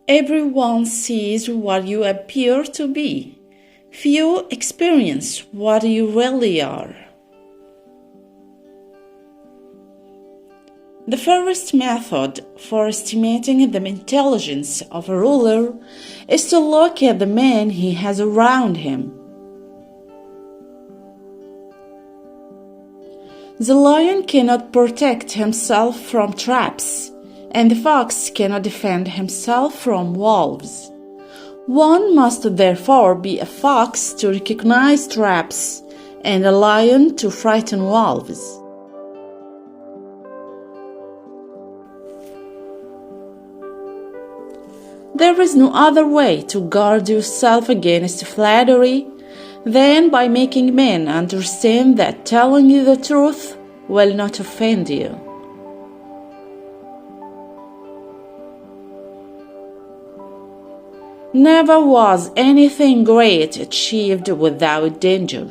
Everyone sees what you appear to be. Few experience what you really are. The first method for estimating the intelligence of a ruler is to look at the men he has around him. The lion cannot protect himself from traps, and the fox cannot defend himself from wolves. One must therefore be a fox to recognize traps, and a lion to frighten wolves. There is no other way to guard yourself against flattery than by making men understand that telling you the truth will not offend you. Never was anything great achieved without danger.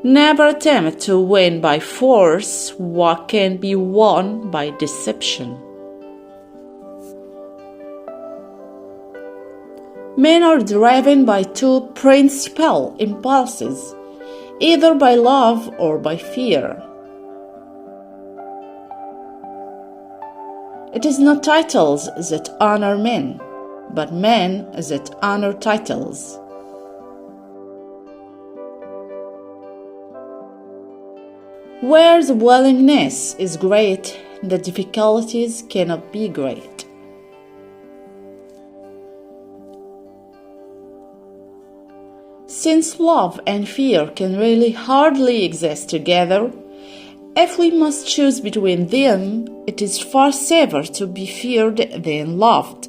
Never attempt to win by force what can be won by deception. Men are driven by two principal impulses, either by love or by fear. It is not titles that honor men, but men that honor titles. Where the willingness is great, the difficulties cannot be great. Since love and fear can really hardly exist together, if we must choose between them, it is far safer to be feared than loved.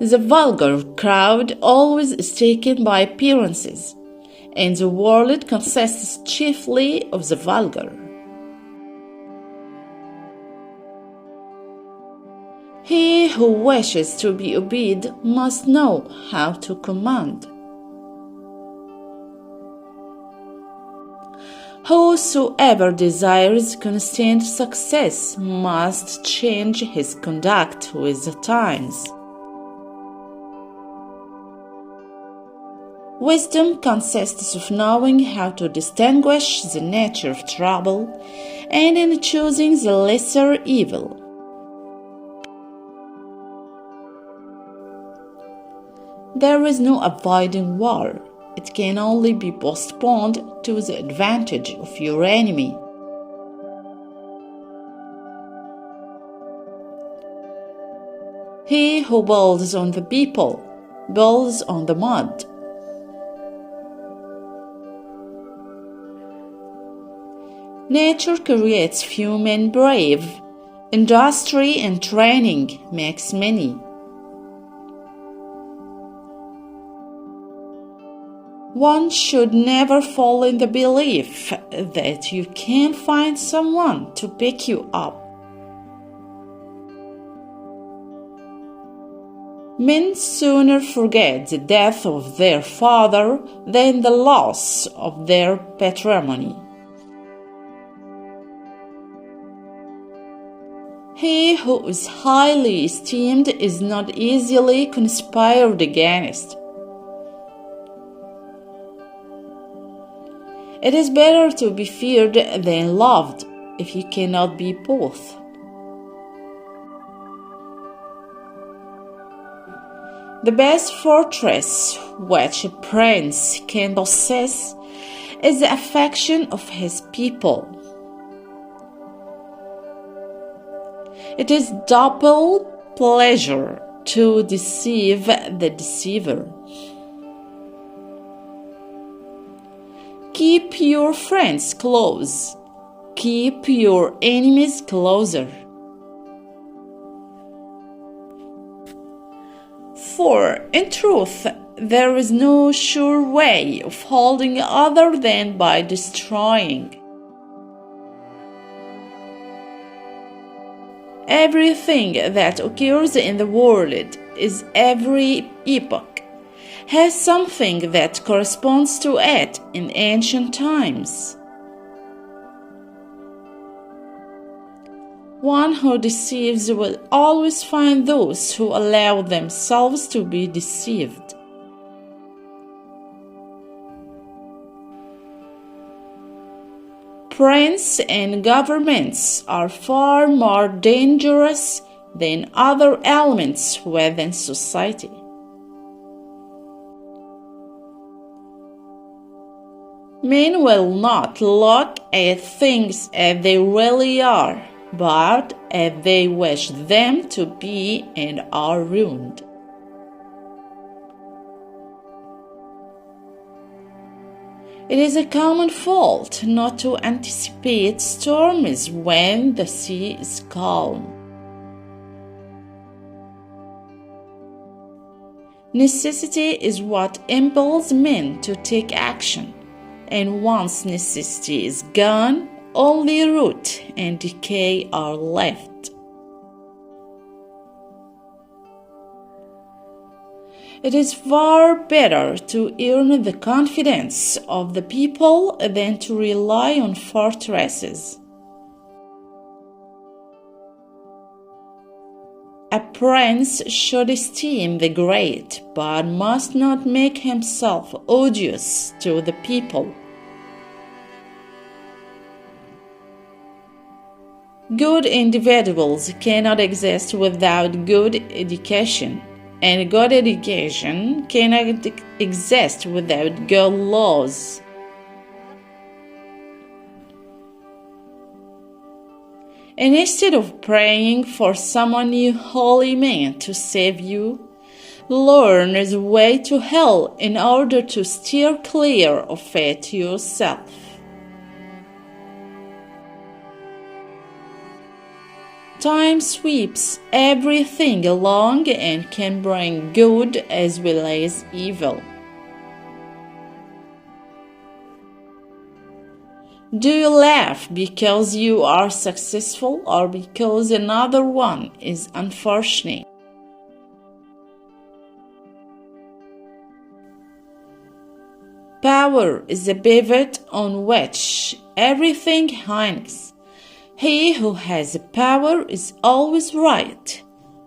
The vulgar crowd always is taken by appearances, and the world consists chiefly of the vulgar. He who wishes to be obeyed must know how to command. Whosoever desires constant success must change his conduct with the times. Wisdom consists of knowing how to distinguish the nature of trouble and in choosing the lesser evil. There is no avoiding war. It can only be postponed to the advantage of your enemy. He who builds on the people builds on the mud. Nature creates few men brave. Industry and training makes many. One should never fall in the belief that you can find someone to pick you up. Men sooner forget the death of their father than the loss of their patrimony. He who is highly esteemed is not easily conspired against. It is better to be feared than loved, if you cannot be both. The best fortress which a prince can possess is the affection of his people. It is double pleasure to deceive the deceiver. Keep your friends close. Keep your enemies closer. For, in truth, there is no sure way of holding other than by destroying. Everything that occurs in the world is every epoch has something that corresponds to it in ancient times. One who deceives will always find those who allow themselves to be deceived. Princes and governments are far more dangerous than other elements within society. Men will not look at things as they really are, but as they wish them to be, and are ruined. It is a common fault not to anticipate storms when the sea is calm. Necessity is what impels men to take action, and once necessity is gone, only rot and decay are left. It is far better to earn the confidence of the people than to rely on fortresses. A prince should esteem the great, but must not make himself odious to the people. Good individuals cannot exist without good education, and good education cannot exist without good laws. And instead of praying for some unholy man to save you, learn the way to hell in order to steer clear of it yourself. Time sweeps everything along and can bring good as well as evil. Do you laugh because you are successful or because another one is unfortunate? Power is a pivot on which everything hangs. He who has power is always right.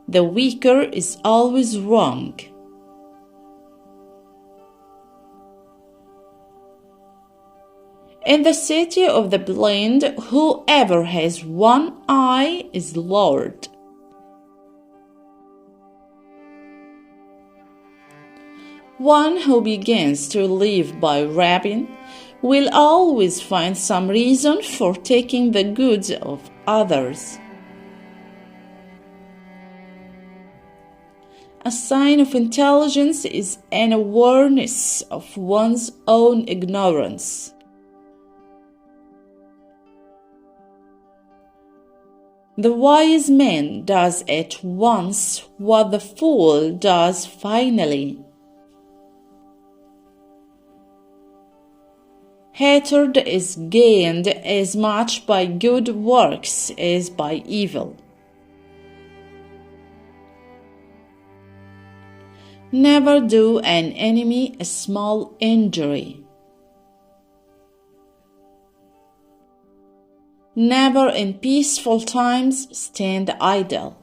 The weaker is always wrong. In the city of the blind, whoever has one eye is Lord. One who begins to live by robbing will always find some reason for taking the goods of others. A sign of intelligence is an awareness of one's own ignorance. The wise man does at once what the fool does finally. Hatred is gained as much by good works as by evil. Never do an enemy a small injury. Never in peaceful times stand idle.